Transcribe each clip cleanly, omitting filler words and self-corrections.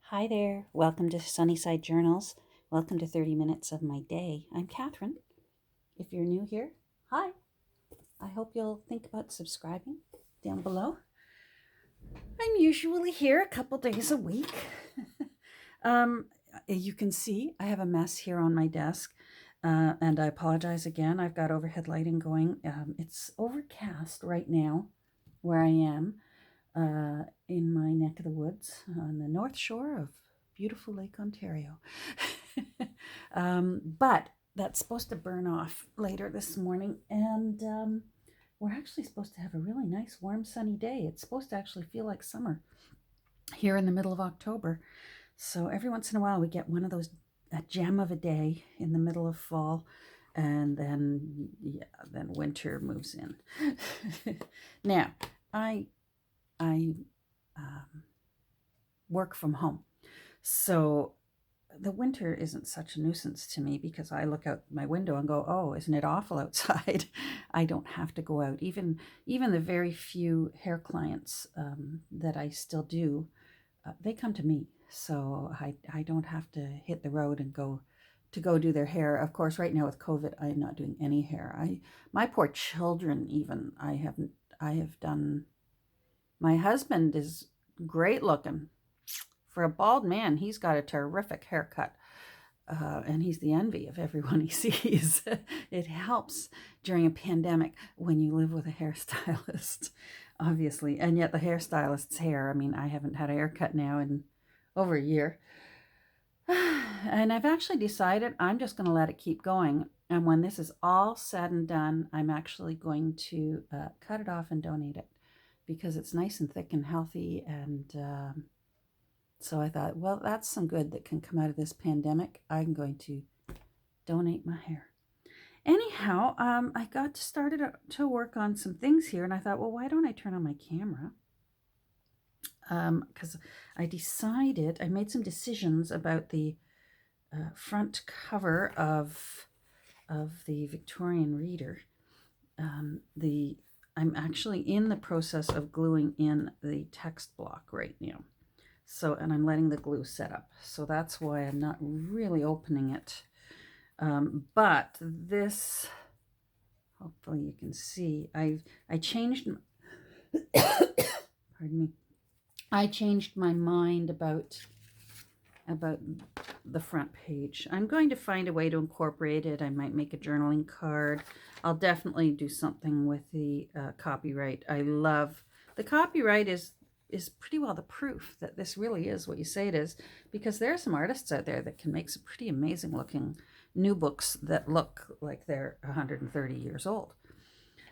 Hi there. Welcome to Sunnyside Journals. Welcome to 30 Minutes of My Day. I'm Catherine. If you're new here, hi. I hope you'll think about subscribing down below. I'm usually here a couple days a week. um, you can see I have a mess here on my desk, and I apologize again. I've got overhead lighting going. It's overcast right now where I am. In my neck of the woods on the north shore of beautiful Lake Ontario. But that's supposed to burn off later this morning, and we're actually supposed to have a really nice, warm, sunny day. It's supposed to actually feel like summer here in the middle of October. So every once in a while, we get one of those, a gem of a day in the middle of fall, and then winter moves in. Now, I work from home. So the winter isn't such a nuisance to me because I look out my window and go, oh, isn't it awful outside? I don't have to go out. Even the very few hair clients that I still do, they come to me. So I don't have to hit the road and go do their hair. Of course, right now with COVID, I'm not doing any hair. My poor children even, I have done. My husband is great looking. For a bald man, he's got a terrific haircut. And he's the envy of everyone he sees. It helps during a pandemic when you live with a hairstylist, obviously. And yet the hairstylist's hair, I mean, I haven't had a haircut now in over a year. And I've actually decided I'm just going to let it keep going. And when this is all said and done, I'm actually going to cut it off and donate it because it's nice and thick and healthy. And so I thought, well, that's some good that can come out of this pandemic. I'm going to donate my hair. Anyhow, I got started to work on some things here, and I thought, well, why don't I turn on my camera? Because I made some decisions about the front cover of the Victorian Reader. I'm actually in the process of gluing in the text block right now. So, and I'm letting the glue set up. So that's why I'm not really opening it. But this, hopefully you can see, I changed, pardon me, I changed my mind about the front page. I'm going to find a way to incorporate it. I might make a journaling card. I'll definitely do something with the copyright. I love, the copyright is pretty well the proof that this really is what you say it is, because there are some artists out there that can make some pretty amazing looking new books that look like they're 130 years old.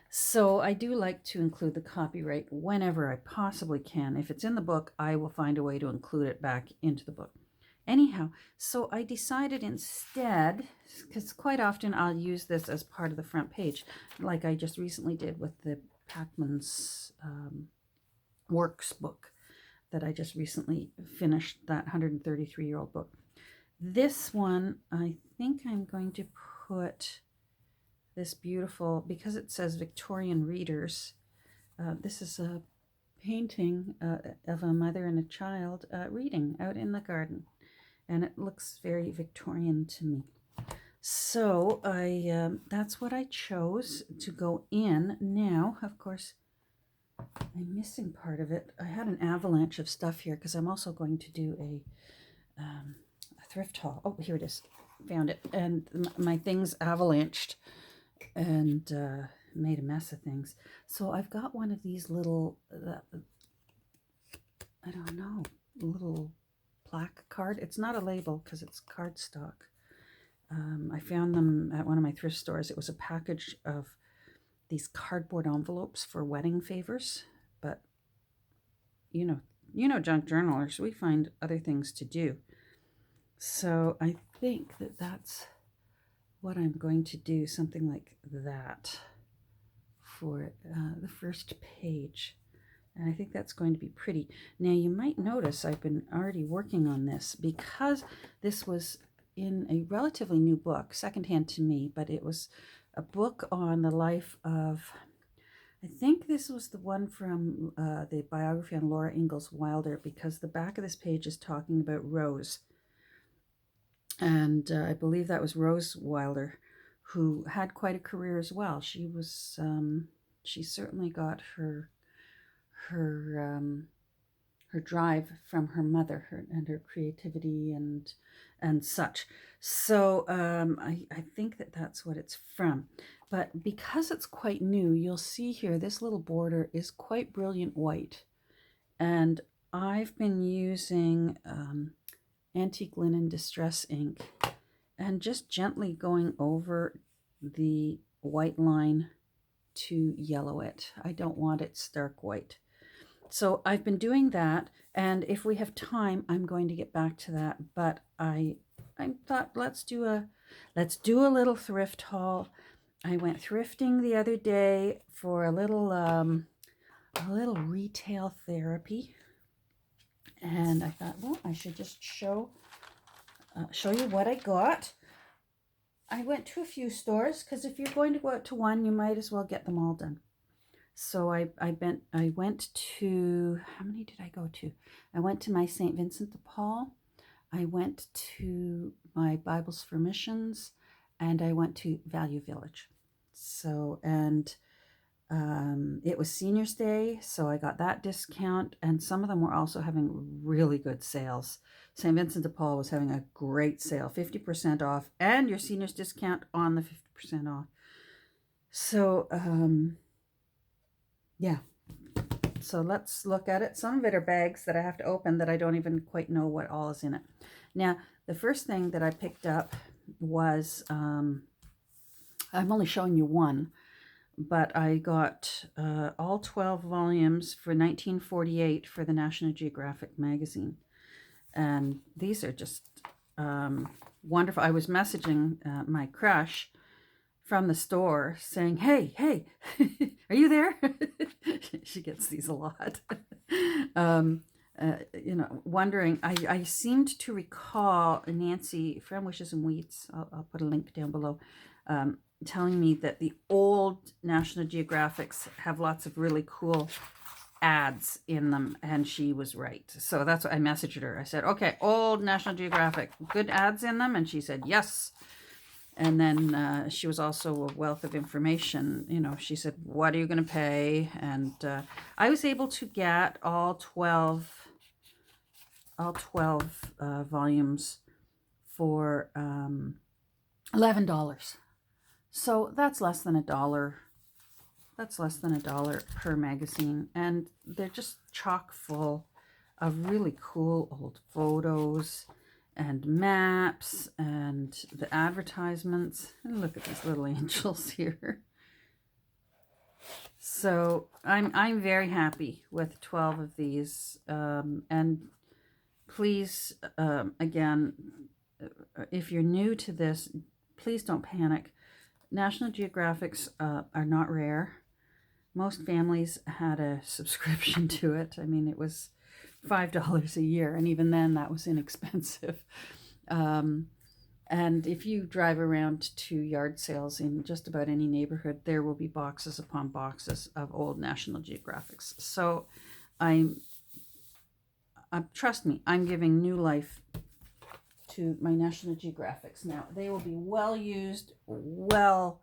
So I do like to include the copyright whenever I possibly can. If it's in the book, I will find a way to include it back into the book. Anyhow, so I decided instead, because quite often I'll use this as part of the front page, like I just recently did with the Packman's Works book that I just recently finished, that 133-year-old book. This one, I think I'm going to put this beautiful, because it says Victorian Readers, this is a painting of a mother and a child reading out in the garden, and it looks very Victorian to me. So that's what I chose to go in. Now, of course, I'm missing part of it. I had an avalanche of stuff here because I'm also going to do a thrift haul. Oh, here it is. Found it. And my things avalanched and made a mess of things. So I've got one of these little, I don't know, little plaque card. It's not a label because it's cardstock. I found them at one of my thrift stores. It was a package of these cardboard envelopes for wedding favors, but you know, junk journalers, we find other things to do. So I think that that's what I'm going to do, something like that for the first page. And I think that's going to be pretty. Now you might notice I've been already working on this because this was in a relatively new book, secondhand to me, but it was a book on the life of, I think this was the one from the biography on Laura Ingalls Wilder, because the back of this page is talking about Rose. And I believe that was Rose Wilder, who had quite a career as well. She was, she certainly got her her drive from her mother, and her creativity and such. So I think that that's what it's from. But because it's quite new, you'll see here this little border is quite brilliant white. And I've been using antique linen distress ink and just gently going over the white line to yellow it. I don't want it stark white. So I've been doing that, and if we have time, I'm going to get back to that. But I thought let's do a little thrift haul. I went thrifting the other day for a little retail therapy, and I thought, well, I should just show you what I got. I went to a few stores because if you're going to go out to one, you might as well get them all done. So I went to, how many did I go to? I went to my St. Vincent de Paul. I went to my Bibles for Missions, and I went to Value Village. So, and it was Seniors Day, so I got that discount, and some of them were also having really good sales. St. Vincent de Paul was having a great sale, 50% off, and your seniors discount on the 50% off. So, yeah. So let's look at it. Some of it are bags that I have to open that I don't even quite know what all is in it. Now, the first thing that I picked up was, I'm only showing you one, but I got all 12 volumes for $19.48 for the National Geographic magazine. And these are just wonderful. I was messaging my crush from the store saying, hey, are you there? She gets these a lot. Wondering, I seemed to recall Nancy from Wishes and Weeds, I'll put a link down below, telling me that the old National Geographics have lots of really cool ads in them, and she was right. So that's what I messaged her. I said, okay, old National Geographic, good ads in them? And she said, yes. And then she was also a wealth of information. She said, what are you going to pay? And I was able to get all 12 volumes for $11. So that's less than $1. That's less than $1 per magazine. And they're just chock full of really cool old photos and maps and the advertisements. And look at these little angels here. So I'm very happy with 12 of these. And please, again, if you're new to this, please don't panic. National Geographics are not rare. Most families had a subscription to it. I mean, it was $5 a year, and even then that was inexpensive. And if you drive around to yard sales in just about any neighborhood, there will be boxes upon boxes of old National Geographics. So trust me, I'm giving new life to my National Geographics now. They will be well used, well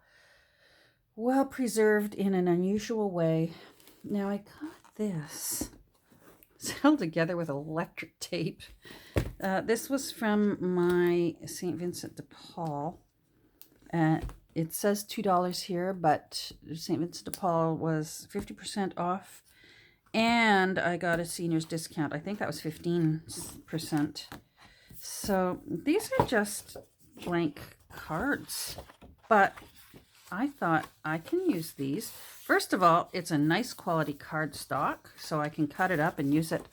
preserved in an unusual way. Now I got this. It's held together with electric tape. This was from my St. Vincent de Paul. It says $2 here, but St. Vincent de Paul was 50% off. And I got a senior's discount. I think that was 15%. So these are just blank cards. But I thought I can use these. First of all, it's a nice quality cardstock, so I can cut it up and use it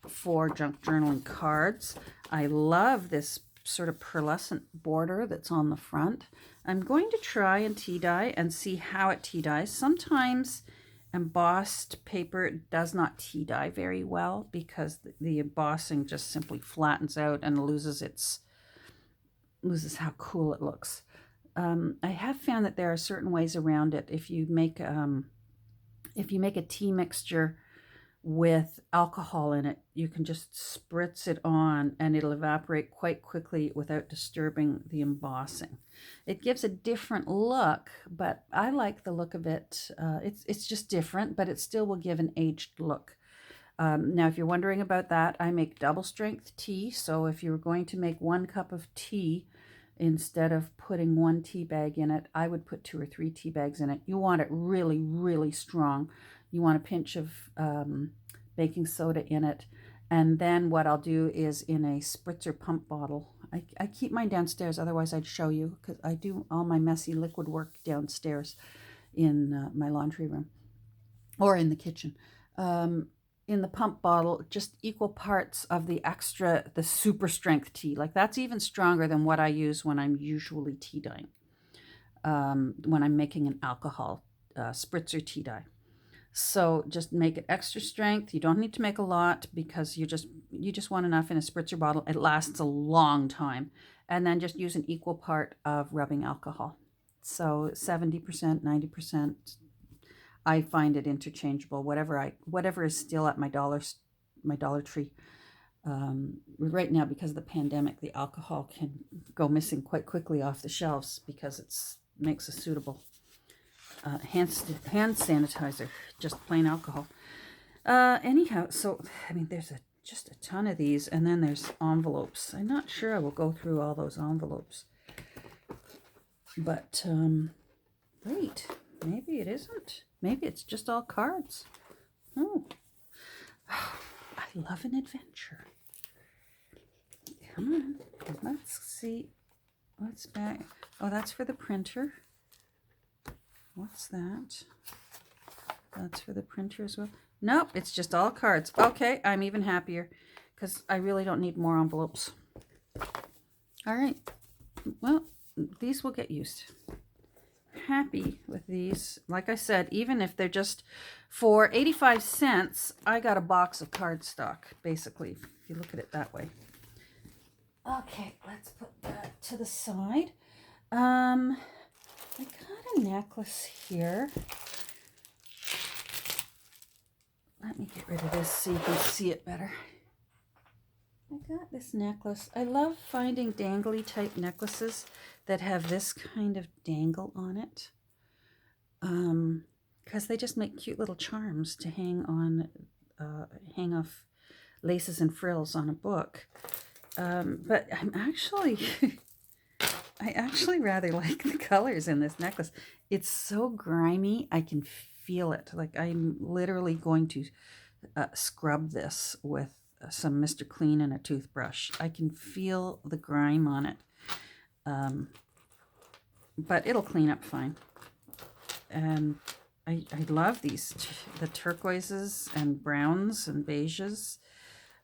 for junk journaling cards. I love this sort of pearlescent border that's on the front. I'm going to try and tea dye and see how it tea dyes. Sometimes embossed paper does not tea dye very well because the embossing just simply flattens out and loses how cool it looks. I have found that there are certain ways around it. If you make if you make a tea mixture with alcohol in it, you can just spritz it on and it'll evaporate quite quickly without disturbing the embossing. It gives a different look, but I like the look of it. It's just different, but it still will give an aged look. Now, if you're wondering about that, I make double strength tea. So if you're going to make 1 cup of tea, instead of putting 1 tea bag in it, I would put 2 or 3 tea bags in it. You want it really, really strong. You want a pinch of baking soda in it. And then what I'll do is in a spritzer pump bottle. I keep mine downstairs, otherwise I'd show you, because I do all my messy liquid work downstairs in my laundry room or in the kitchen. In the pump bottle, just equal parts of the super strength tea. Like that's even stronger than what I use when I'm usually tea dyeing, when I'm making an alcohol spritzer tea dye. So just make it extra strength. You don't need to make a lot because you just want enough in a spritzer bottle. It lasts a long time. And then just use an equal part of rubbing alcohol. So 70%, 90%. I find it interchangeable. Whatever is still at my Dollar Tree. Right now, because of the pandemic, the alcohol can go missing quite quickly off the shelves because it makes a suitable hand sanitizer, just plain alcohol. Anyhow, so I mean, there's just a ton of these, and then there's envelopes. I'm not sure I will go through all those envelopes, but wait, maybe it isn't. Maybe it's just all cards. Oh, I love an adventure. Come on, let's see what's back. Oh, that's for the printer. What's that? That's for the printer as well. Nope, it's just all cards. Okay, I'm even happier because I really don't need more envelopes. All right. Well, these will get used. Happy with these. Like I said, even if they're just for 85 cents, I got a box of cardstock, basically, if you look at it that way. Okay, let's put that to the side. I got a necklace here. Let me get rid of this so you can see it better. I got this necklace. I love finding dangly type necklaces that have this kind of dangle on it. Because they just make cute little charms to hang off laces and frills on a book. But I actually rather like the colors in this necklace. It's so grimy, I can feel it. Like I'm literally going to scrub this with some Mr. Clean and a toothbrush. I can feel the grime on it. But it'll clean up fine. And I love these, the turquoises and browns and beiges.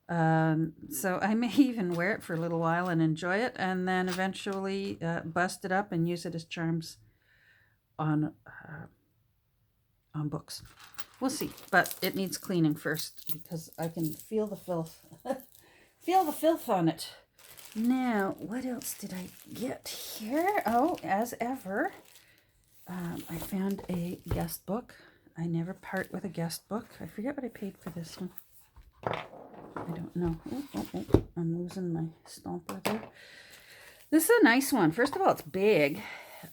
So I may even wear it for a little while and enjoy it, and then eventually bust it up and use it as charms on books. We'll see, but it needs cleaning first because I can feel the filth. Feel the filth on it. Now, what else did I get here? Oh, as ever, I found a guest book. I never part with a guest book. I forget what I paid for this one. I don't know. Oh, I'm losing my stomper there. This is a nice one. First of all, it's big.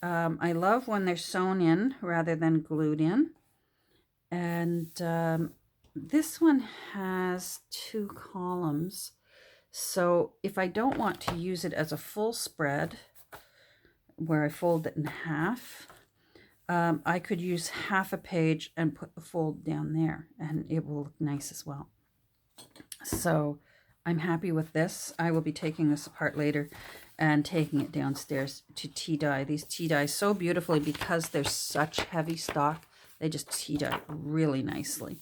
I love when they're sewn in rather than glued in. And this one has 2 columns. So if I don't want to use it as a full spread, where I fold it in half, I could use half a page and put the fold down there, and it will look nice as well. So I'm happy with this. I will be taking this apart later and taking it downstairs to tea dye. These tea dye so beautifully because they're such heavy stock. They just tea dye really nicely.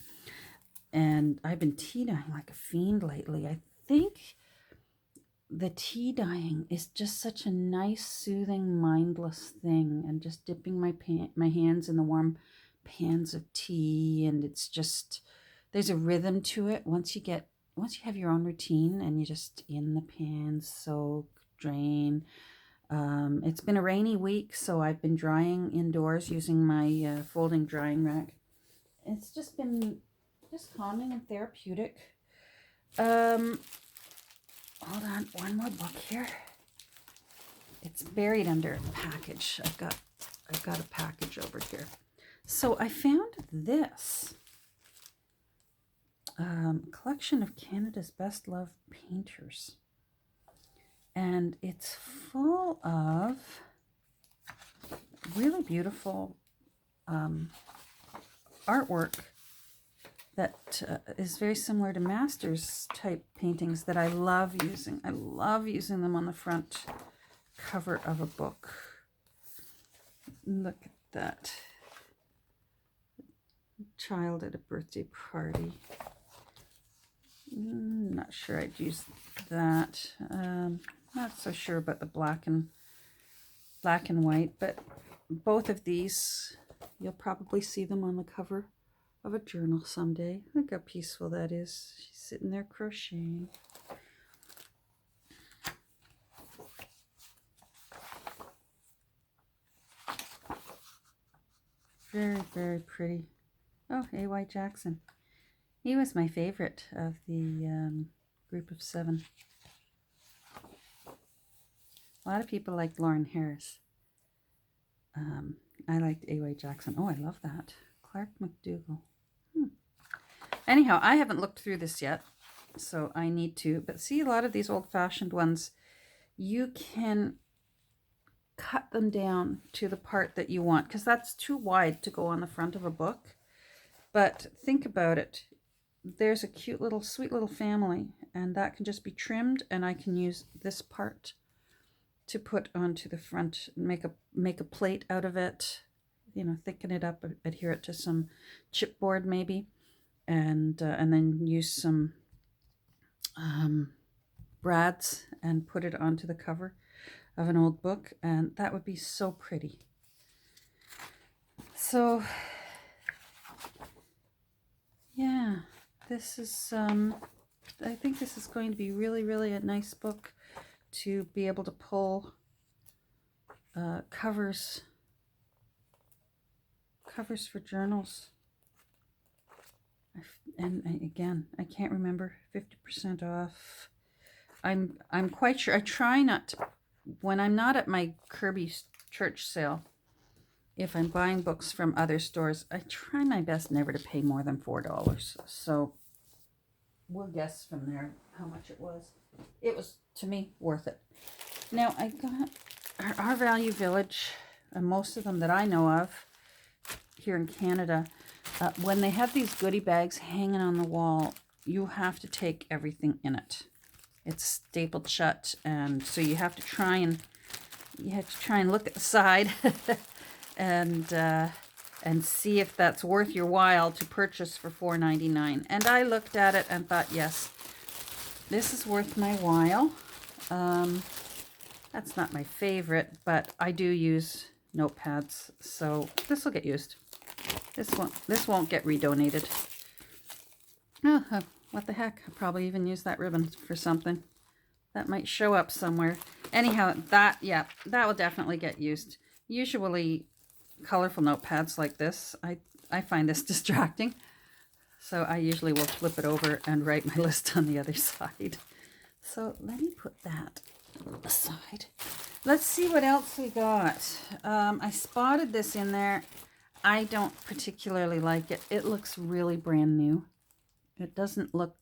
And I've been tea dyeing like a fiend lately. I think the tea dyeing is just such a nice, soothing, mindless thing. And just dipping my hands in the warm pans of tea. And it's just, there's a rhythm to it. Once you have your own routine and you just in the pans, soak, drain. It's been a rainy week, so I've been drying indoors using my folding drying rack. it's just been calming and therapeutic. Hold on, one more book here. It's buried under a package. I've got a package over here. So I found this collection of Canada's best loved painters, and it's full of really beautiful artwork that is very similar to masters type paintings that I love using. I love using them on the front cover of a book. Look at that. Child at a birthday party. Not sure I'd use that. Not so sure about the black and white, but both of these, you'll probably see them on the cover of a journal someday. Look how peaceful that is. She's sitting there crocheting. Very, very pretty. Oh, A.Y. Jackson. He was my favorite of the group of 7. A lot of people liked Lauren Harris. I liked A.Y. Jackson. Oh, I love that. Clark McDougall. Anyhow, I haven't looked through this yet, so I need to. But see, a lot of these old-fashioned ones, you can cut them down to the part that you want, because that's too wide to go on the front of a book. But think about it. There's a cute little, sweet little family, and that can just be trimmed, and I can use this part to put onto the front, make a plate out of it, you know, thicken it up, adhere it to some chipboard maybe, and then use some brads and put it onto the cover of an old book, and that would be so pretty. So yeah, this is I think this is going to be really, really a nice book to be able to pull covers for journals. And again, I can't remember, 50% off. I'm quite sure. I try not to, when I'm not at my Kirby church sale, if I'm buying books from other stores, I try my best never to pay more than $4. So we'll guess from there how much it was. It was, to me, worth it. Now, I got our Value Village, and most of them that I know of here in Canada, when they have these goodie bags hanging on the wall, you have to take everything in it. It's stapled shut, and so you have to try and look at the side and see if that's worth your while to purchase for $4.99. And I looked at it and thought, yes, this is worth my while. That's not my favorite, but I do use notepads, so this will get used. This won't get redonated. Oh, what the heck? I'll probably even use that ribbon for something. That might show up somewhere. Anyhow, that will definitely get used. Usually colorful notepads like this, I find this distracting. So I usually will flip it over and write my list on the other side. So let me put that aside. Let's see what else we got. I spotted this in there. I don't particularly like it. It looks really brand new. It doesn't look,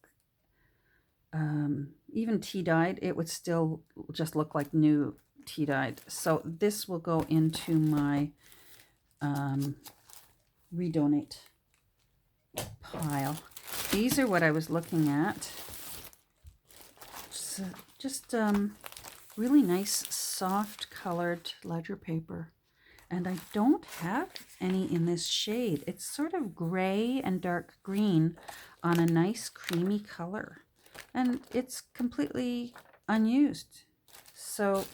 even tea-dyed, it would still just look like new tea-dyed. So this will go into my redonate pile. These are what I was looking at. So just really nice, soft colored ledger paper. And I don't have any in this shade. It's sort of gray and dark green on a nice creamy color. And it's completely unused. So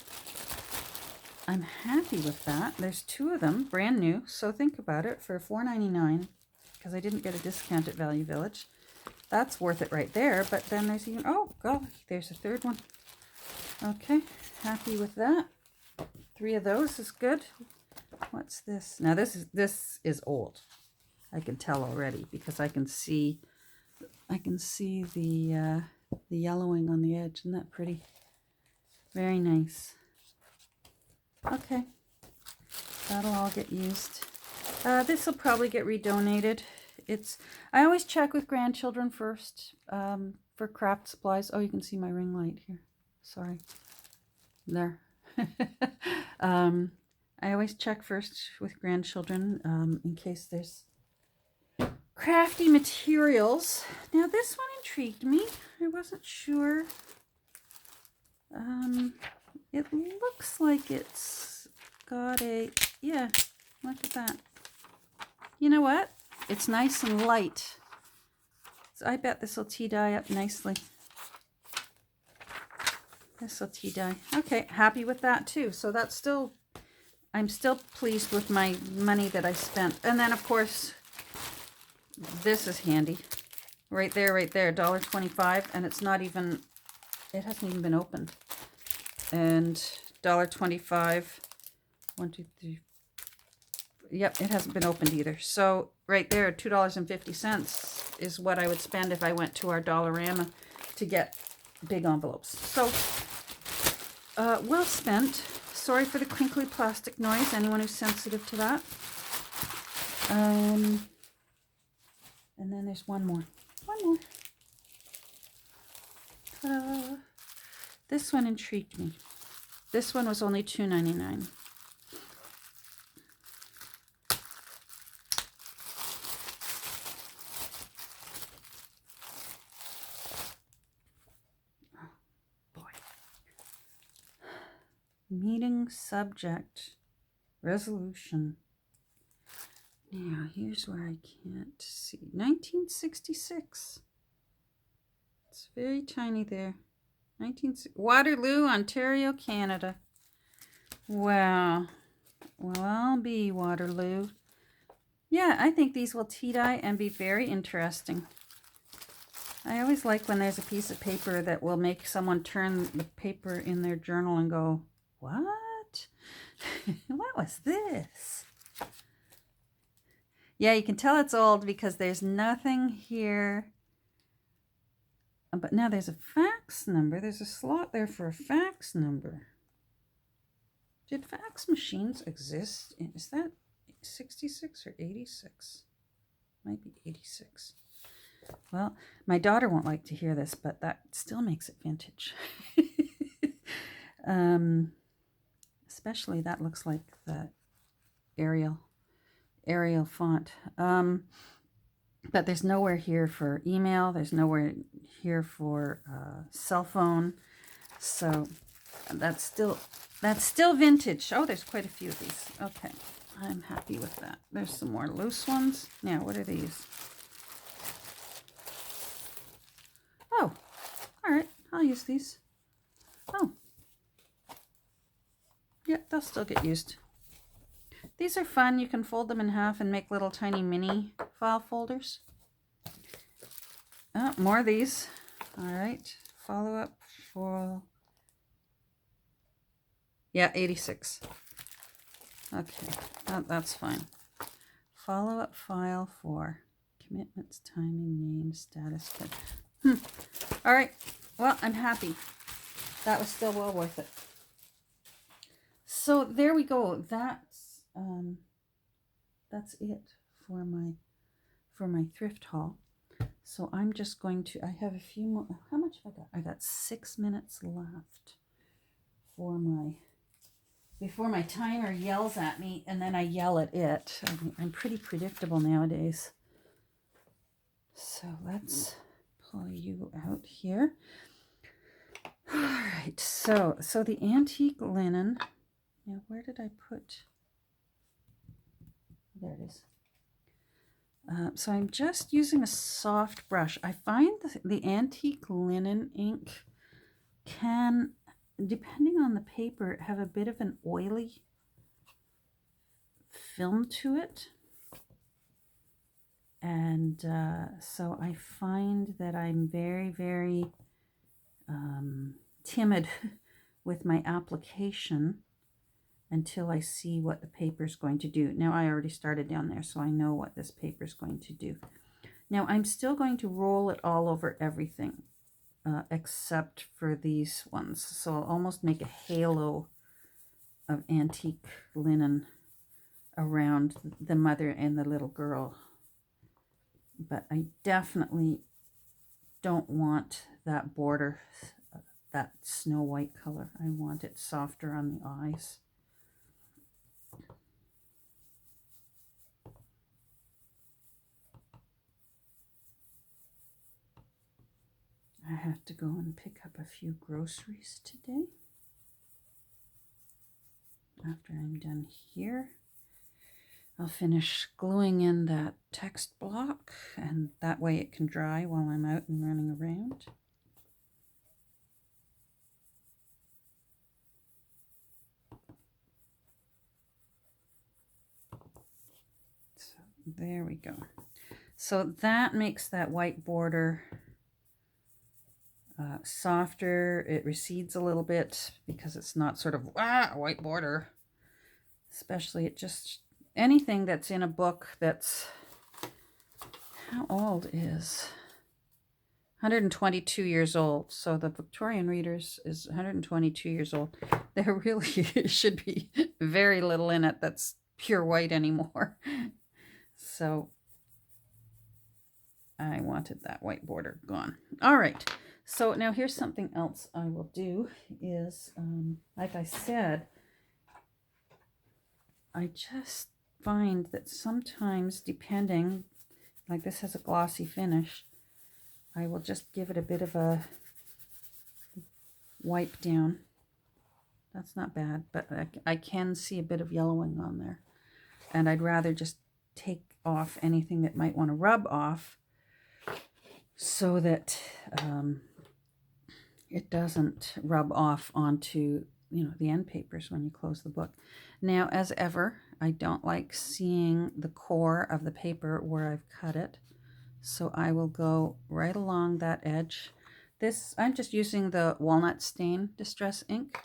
I'm happy with that. There's 2 of them, brand new. So think about it, for $4.99, because I didn't get a discount at Value Village. That's worth it right there. But then there's even, oh, golly, there's a 3rd one. Okay, happy with that. 3 of those is good. What's this? Now this is old. I can tell already because I can see the yellowing on the edge. Isn't that pretty? Very nice. Okay, that'll all get used. This will probably get redonated. I always check with grandchildren first for craft supplies. Oh, you can see my ring light here. Sorry. There. I always check first with grandchildren in case there's crafty materials. Now this one intrigued me. I wasn't sure. It looks like it's got yeah, look at that. You know what? It's nice and light. So I bet this will tea dye up nicely. This will tea dye. Okay, happy with that too. So I'm still pleased with my money that I spent. And then of course, this is handy. Right there, $1.25, and it hasn't even been opened. And $1.25, 1, 2, 3. Yep, it hasn't been opened either. So right there, $2.50 is what I would spend if I went to our Dollarama to get big envelopes. So well spent. Sorry for the crinkly plastic noise, anyone who's sensitive to that. And then there's one more. This one intrigued me. This one was only $2.99. Oh, boy. Meeting subject. Resolution. Now, here's where I can't see. 1966. It's very tiny there. Waterloo, Ontario, Canada. Wow. Well, I'll be Waterloo. Yeah, I think these will tea dye and be very interesting. I always like when there's a piece of paper that will make someone turn the paper in their journal and go, what? What was this? Yeah, you can tell it's old because there's nothing here. But now there's a fax number. There's a slot there for a fax number. Did fax machines exist? Is that 66 or 86? Might be 86. Well, my daughter won't like to hear this, but that still makes it vintage. Especially that looks like the Arial font. But there's nowhere here for email. There's nowhere here for cell phone. So that's still vintage. Oh, there's quite a few of these. Okay, I'm happy with that. There's some more loose ones. Now, what are these? Oh, all right. I'll use these. Oh, yeah, they'll still get used. These are fun. You can fold them in half and make little tiny mini file folders. Oh, more of these. All right. Follow up for... Yeah, 86. Okay, that's fine. Follow up file for commitments, timing, name, status. All right. Well, I'm happy. That was still well worth it. So there we go. That's it for my thrift haul. So I'm just going to, I have a few more. How much have I got? I got 6 minutes left before my timer yells at me and then I yell at it. I'm pretty predictable nowadays. So let's pull you out here. All right. So the antique linen. Now, where did I put? There it is. So I'm just using a soft brush. I find the antique linen ink can, depending on the paper, have a bit of an oily film to it. And so I find that I'm very, very timid with my application. until I see what the paper is going to do. Now I already started down there, so I know what this paper is going to do. Now I'm still going to roll it all over everything except for these ones. So I'll almost make a halo of antique linen around the mother and the little girl. But I definitely don't want that border, that snow white color. I want it softer on the eyes. I have to go and pick up a few groceries today. After I'm done here, I'll finish gluing in that text block, and that way it can dry while I'm out and running around. So there we go. So that makes that white border softer. It recedes a little bit because it's not sort of a white border. Especially it just, anything that's in a book that's, how old is 122 years old. So the Victorian Readers is 122 years old. There really should be very little in it that's pure white anymore. So I wanted that white border gone. All right. So now here's something else I will do is, like I said, I just find that sometimes, depending, like this has a glossy finish, I will just give it a bit of a wipe down. That's not bad, but I can see a bit of yellowing on there. And I'd rather just take off anything that might want to rub off so that it doesn't rub off onto, the end papers when you close the book. Now, as ever, I don't like seeing the core of the paper where I've cut it. So I will go right along that edge. I'm just using the Walnut Stain Distress ink.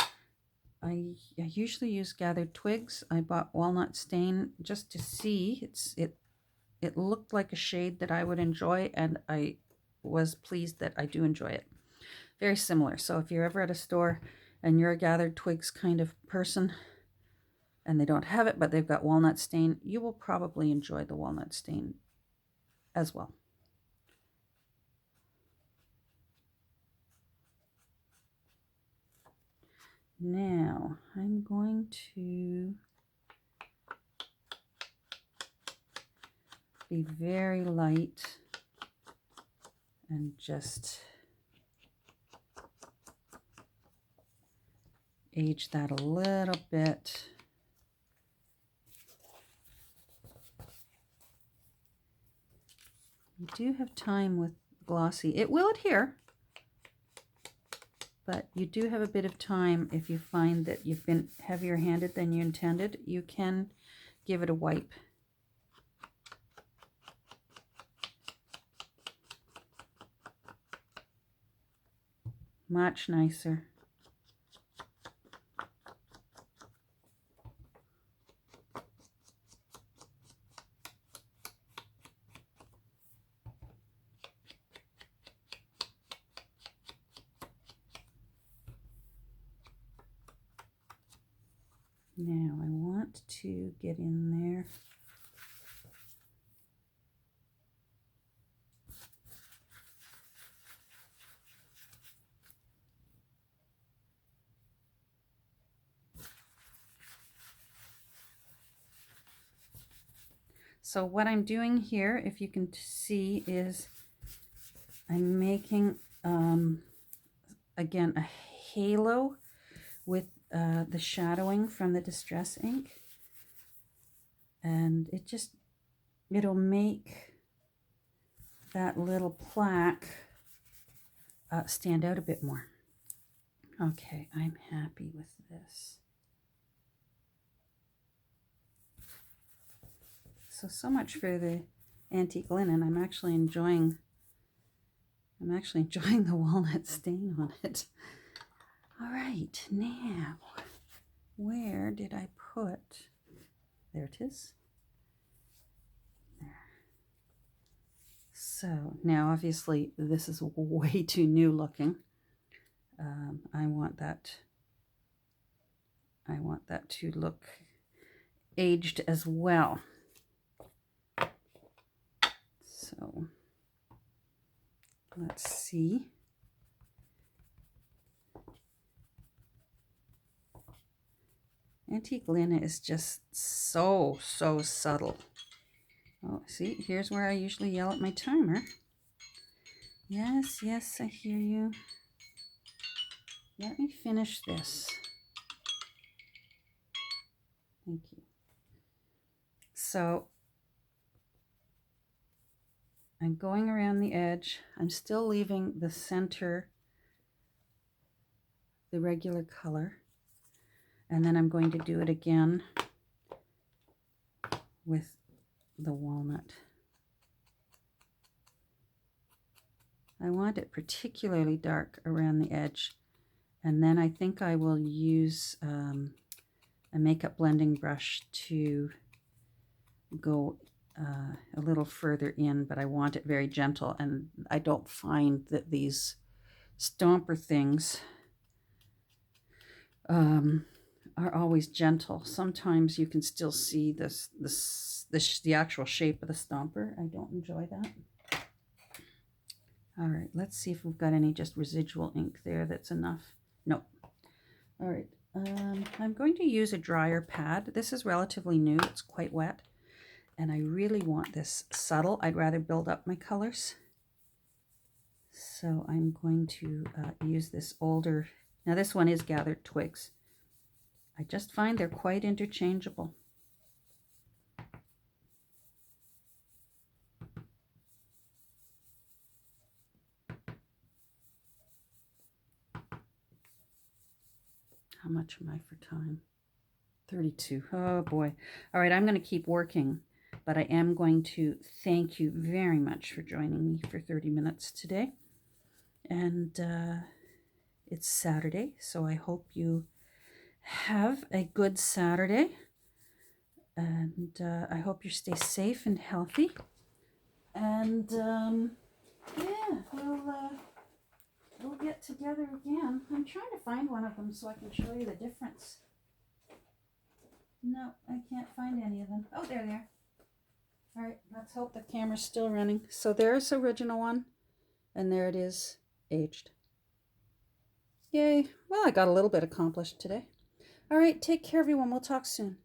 I usually use Gathered Twigs. I bought Walnut Stain just to see. It looked like a shade that I would enjoy, and I was pleased that I do enjoy it. Very similar. So if you're ever at a store and you're a Gathered Twigs kind of person and they don't have it, but they've got Walnut Stain, you will probably enjoy the Walnut Stain as well. Now I'm going to be very light and just age that a little bit. You do have time with glossy. It will adhere, but you do have a bit of time. If you find that you've been heavier handed than you intended, you can give it a wipe. Much nicer. Now I want to get in there. So what I'm doing here, if you can see, is I'm making, again, a halo with the shadowing from the Distress ink. And it'll make that little plaque stand out a bit more. Okay, I'm happy with this. So much for the antique linen. I'm actually enjoying the walnut stain on it. All right, now where did I put, there it is. There. So now obviously this is way too new looking. I want that to look aged as well. So let's see. Antique linen is just so subtle. Oh, see, here's where I usually yell at my timer. Yes, I hear you. Let me finish this. Thank you. So I'm going around the edge. I'm still leaving the center the regular color. And then I'm going to do it again with the walnut. I want it particularly dark around the edge. And then I think I will use a makeup blending brush to go a little further in, but I want it very gentle. And I don't find that these stomper things are always gentle. Sometimes you can still see the actual shape of the stomper. I don't enjoy that. All right, let's see if we've got any just residual ink there that's enough. Nope. All right, I'm going to use a dryer pad. This is relatively new. It's quite wet. And I really want this subtle. I'd rather build up my colors. So I'm going to use this older. Now this one is Gathered Twigs. I just find they're quite interchangeable. How much am I for time? 32. Oh boy. All right, I'm going to keep working, but I am going to thank you very much for joining me for 30 minutes today. And it's Saturday, so I hope you have a good Saturday. And I hope you stay safe and healthy. And yeah, we'll get together again. I'm trying to find one of them so I can show you the difference. No, I can't find any of them. Oh, they're there. All right, let's hope the camera's still running. So there's the original one, and there it is, aged. Yay. Well, I got a little bit accomplished today. All right, take care, everyone. We'll talk soon.